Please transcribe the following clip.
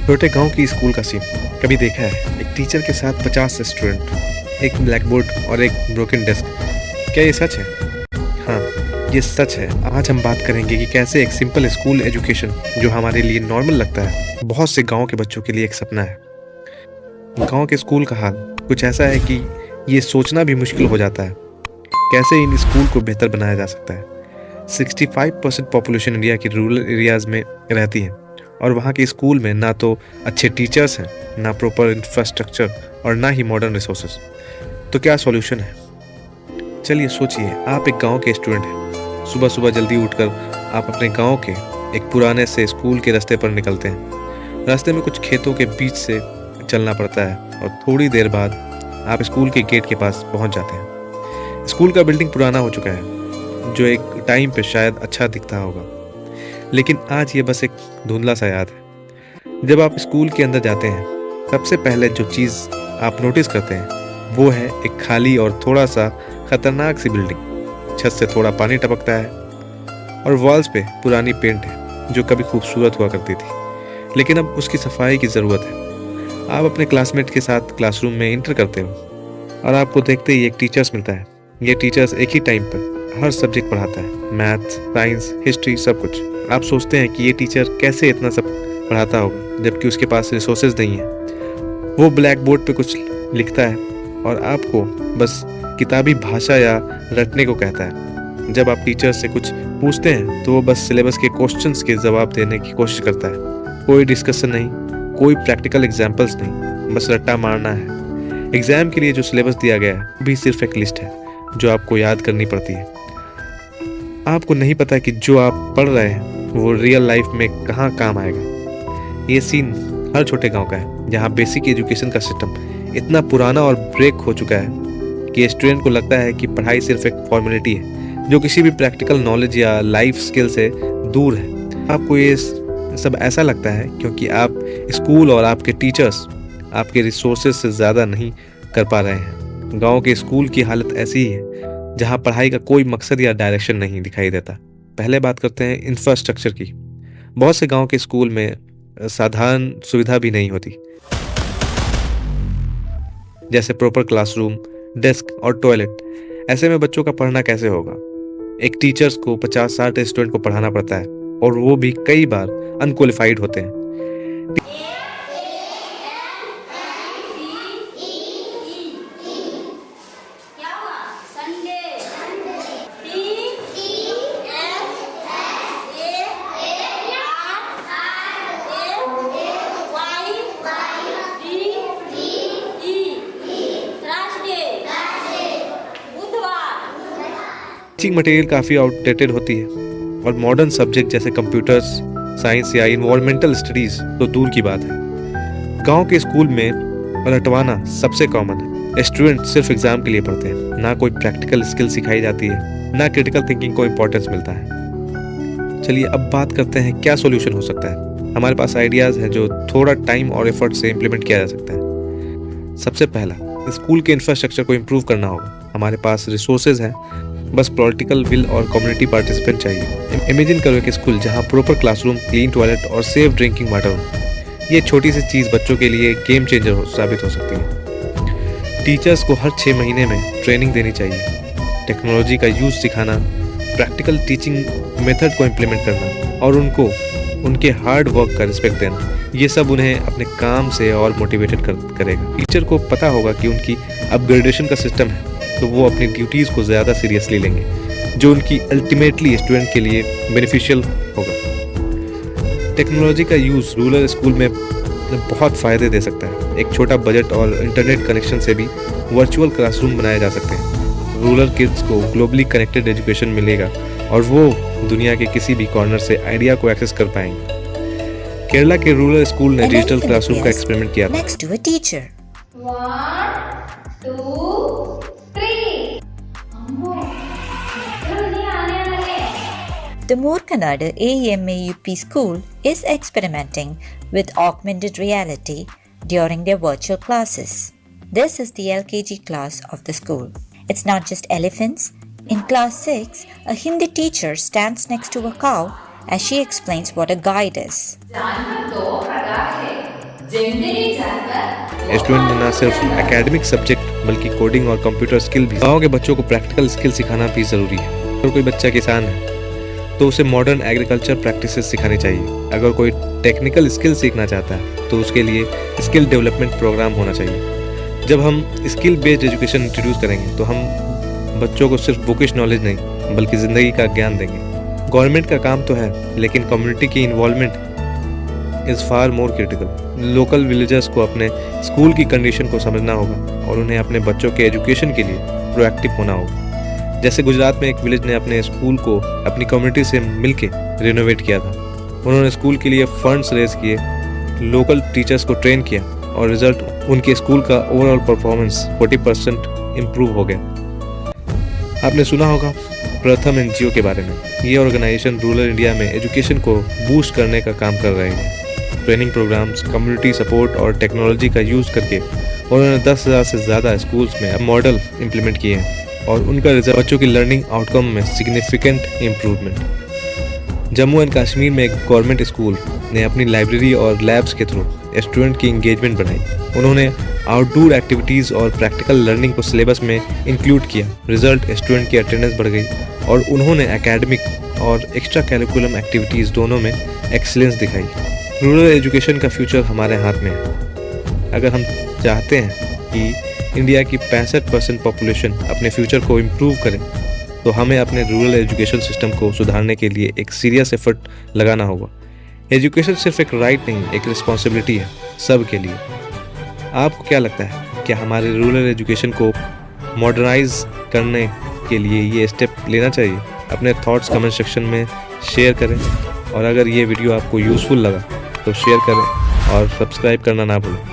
छोटे गांव की स्कूल का सीन कभी देखा है? एक टीचर के साथ 50 स्टूडेंट, एक ब्लैक बोर्ड और एक ब्रोकन डेस्क। क्या ये सच है? हाँ, ये सच है। आज हम बात करेंगे कि कैसे एक सिंपल स्कूल एजुकेशन जो हमारे लिए नॉर्मल लगता है, बहुत से गांव के बच्चों के लिए एक सपना है। गांव के स्कूल का हाल कुछ ऐसा है कि ये सोचना भी मुश्किल हो जाता है। कैसे इन स्कूल को बेहतर बनाया जा सकता है। 65% पॉपुलेशन इंडिया के रूरल एरियाज में रहती है और वहाँ के स्कूल में ना तो अच्छे टीचर्स हैं, ना प्रॉपर इंफ्रास्ट्रक्चर और ना ही मॉडर्न रिसोर्सेज। तो क्या सॉल्यूशन है? चलिए सोचिए, आप एक गांव के स्टूडेंट हैं। सुबह सुबह जल्दी उठकर आप अपने गांव के एक पुराने से स्कूल के रास्ते पर निकलते हैं। रास्ते में कुछ खेतों के बीच से चलना पड़ता है और थोड़ी देर बाद आप स्कूल के गेट के पास पहुंच जाते हैं। स्कूल का बिल्डिंग पुराना हो चुका है, जो एक टाइम पे शायद अच्छा दिखता होगा, लेकिन आज ये बस एक धुंधला सा याद है। जब आप स्कूल के अंदर जाते हैं, सबसे पहले जो चीज़ आप नोटिस करते हैं वो है एक खाली और थोड़ा सा खतरनाक सी बिल्डिंग। छत से थोड़ा पानी टपकता है और वॉल्स पे पुरानी पेंट है जो कभी खूबसूरत हुआ करती थी, लेकिन अब उसकी सफाई की ज़रूरत है। आप अपने क्लासमेट के साथ क्लासरूम में इंटर करते हो और आपको देखते ही एक टीचर्स मिलता है। ये टीचर्स एक ही टाइम पर हर सब्जेक्ट पढ़ाता है, मैथ, साइंस, हिस्ट्री, सब कुछ। आप सोचते हैं कि ये टीचर कैसे इतना सब पढ़ाता होगा जबकि उसके पास रिसोर्सेज नहीं है। वो ब्लैक बोर्ड पे कुछ लिखता है और आपको बस किताबी भाषा या रटने को कहता है। जब आप टीचर से कुछ पूछते हैं तो वो बस सिलेबस के क्वेश्चंस के जवाब देने की कोशिश करता है। कोई डिस्कशन नहीं, कोई प्रैक्टिकल एग्जाम्पल्स नहीं, बस रट्टा मारना है। एग्जाम के लिए जो सिलेबस दिया गया है वो भी सिर्फ एक लिस्ट है जो आपको याद करनी पड़ती है। आपको नहीं पता कि जो आप पढ़ रहे हैं वो रियल लाइफ में कहाँ काम आएगा। ये सीन हर छोटे गांव का है जहाँ बेसिक एजुकेशन का सिस्टम इतना पुराना और ब्रेक हो चुका है कि स्टूडेंट को लगता है कि पढ़ाई सिर्फ एक फॉर्मेलिटी है जो किसी भी प्रैक्टिकल नॉलेज या लाइफ स्किल से दूर है। आपको ये सब ऐसा लगता है क्योंकि आप स्कूल और आपके टीचर्स आपके रिसोर्सेज से ज़्यादा नहीं कर पा रहे हैं। गांव के स्कूल की हालत ऐसी ही है जहां पढ़ाई का कोई मकसद या डायरेक्शन नहीं दिखाई देता। पहले बात करते हैं इंफ्रास्ट्रक्चर की। बहुत से गांव के स्कूल में साधारण सुविधा भी नहीं होती, जैसे प्रॉपर क्लासरूम, डेस्क और टॉयलेट। ऐसे में बच्चों का पढ़ना कैसे होगा? एक टीचर्स को 50-60 स्टूडेंट को पढ़ाना पड़ता है और वो भी कई बार अनक्वालिफाइड होते हैं। टीचिंग मटेरियल काफ़ी आउटडेटेड होती है और मॉडर्न सब्जेक्ट जैसे कंप्यूटर्स, साइंस या इन्वायरमेंटल स्टडीज़ तो दूर की बात है। गांव के स्कूल में रटवाना सबसे कॉमन है। स्टूडेंट सिर्फ एग्जाम के लिए पढ़ते हैं, ना कोई प्रैक्टिकल स्किल सिखाई जाती है, ना क्रिटिकल थिंकिंग को इम्पोर्टेंस मिलता है। चलिए अब बात करते हैं क्या सॉल्यूशन हो सकता है। हमारे पास आइडियाज़ हैं जो थोड़ा टाइम और एफर्ट से इम्प्लीमेंट किया जा सकता है। सबसे पहला, स्कूल के इंफ्रास्ट्रक्चर को इम्प्रूव करना होगा। हमारे पास रिसोर्सेज हैं, बस पॉलिटिकल विल और कम्युनिटी पार्टिसिपेंट चाहिए। इमेजिन करो एक स्कूल जहां प्रॉपर क्लासरूम, क्लीन टॉयलेट और सेफ ड्रिंकिंग वाटर हो। ये छोटी सी चीज़ बच्चों के लिए गेम चेंजर साबित हो सकती है। टीचर्स को हर 6 महीने में ट्रेनिंग देनी चाहिए, टेक्नोलॉजी का यूज़ सिखाना, प्रैक्टिकल टीचिंग मेथड को इम्प्लीमेंट करना और उनको उनके हार्ड वर्क का रिस्पेक्ट देना। ये सब उन्हें अपने काम से और मोटिवेटेड करेगा। टीचर को पता होगा कि उनकी अपग्रेडेशन का सिस्टम है तो वो अपनी ड्यूटीज़ को ज़्यादा सीरियसली लेंगे, जो उनकी अल्टीमेटली स्टूडेंट के लिए बेनिफिशियल होगा। टेक्नोलॉजी का यूज़ रूरल स्कूल में बहुत फ़ायदे दे सकता है। एक छोटा बजट और इंटरनेट कनेक्शन से भी वर्चुअल क्लासरूम बनाए जा सकते हैं। रूरल किड्स को ग्लोबली कनेक्टेड एजुकेशन मिलेगा और वो दुनिया के किसी भी कॉर्नर से आइडिया को एक्सेस कर पाएंगे। केरला के रूरल स्कूल ने डिजिटल क्लासरूम का एक्सपेरिमेंट किया था। 1, 2, 3. The Moorkanadu AEMAUP school is experimenting with augmented reality during their virtual classes. This is the LKG class of the school. It's not just elephants. In class 6, a Hindi teacher stands next to a cow as she explains what a guide is. जानवर तो प्रकाश है, जिंदगी जानवर student ने न सिर्फ academic subject बल्कि coding और कंप्यूटर स्किल भी। गाँव के बच्चों को प्रैक्टिकल स्किल सिखाना भी ज़रूरी है। अगर कोई बच्चा किसान है तो उसे मॉडर्न एग्रीकल्चर प्रैक्टिसेस सिखानी चाहिए। अगर कोई टेक्निकल स्किल सीखना चाहता है तो उसके लिए स्किल डेवलपमेंट प्रोग्राम होना चाहिए। जब हम स्किल बेस्ड एजुकेशन इंट्रोड्यूस करेंगे तो हम बच्चों को सिर्फ बुकिश नॉलेज नहीं बल्कि ज़िंदगी का ज्ञान देंगे। गवर्नमेंट का काम तो है लेकिन कम्युनिटी की involvement is far more critical. Local villagers को अपने स्कूल की कंडीशन को समझना होगा और उन्हें अपने बच्चों के एजुकेशन के लिए प्रोएक्टिव होना होगा। जैसे गुजरात में एक विलेज ने अपने स्कूल को अपनी कम्युनिटी से मिलके रिनोवेट किया था। उन्होंने स्कूल के लिए फंड्स रेज किए, लोकल टीचर्स को ट्रेन किया और रिजल्ट उनके स्कूल का ओवरऑल परफॉर्मेंस 40% इम्प्रूव हो गया। आपने सुना होगा प्रथम एनजीओ के बारे में। ये ऑर्गेनाइजेशन रूरल इंडिया में एजुकेशन को बूस्ट करने का काम कर रहे हैं। ट्रेनिंग प्रोग्राम्स, कम्युनिटी सपोर्ट और टेक्नोलॉजी का यूज़ करके उन्होंने 10,000 से ज़्यादा स्कूल्स में मॉडल इम्प्लीमेंट किए हैं और उनका रिजल्ट बच्चों की लर्निंग आउटकम में significant improvement. Jammu and Kashmir में एक गवर्नमेंट स्कूल ने अपनी लाइब्रेरी और लैब्स के थ्रू स्टूडेंट की इंगेजमेंट बढ़ाई। उन्होंने आउटडोर एक्टिविटीज़ और प्रैक्टिकल लर्निंग को सिलेबस में इंक्लूड किया। रिजल्ट स्टूडेंट की अटेंडेंस बढ़ गई और उन्होंने एकेडमिक और एक्स्ट्रा कैरिकुलम एक्टिविटीज़ दोनों में एक्सीलेंस दिखाई। रूरल एजुकेशन का फ्यूचर हमारे हाथ में है। अगर हम चाहते हैं कि इंडिया की 65% पॉपुलेशन अपने फ्यूचर को इम्प्रूव करे तो हमें अपने रूरल एजुकेशन सिस्टम को सुधारने के लिए एक सीरियस एफर्ट लगाना होगा। एजुकेशन सिर्फ एक राइट नहीं, एक रिस्पॉन्सिबिलिटी है सब के लिए। आपको क्या लगता है क्या हमारे रूरल एजुकेशन को मॉडर्नाइज करने के लिए ये स्टेप लेना चाहिए? अपने थॉट्स कमेंट सेक्शन में शेयर करें और अगर ये वीडियो आपको यूज़फुल लगा तो शेयर करें और सब्सक्राइब करना ना भूलें।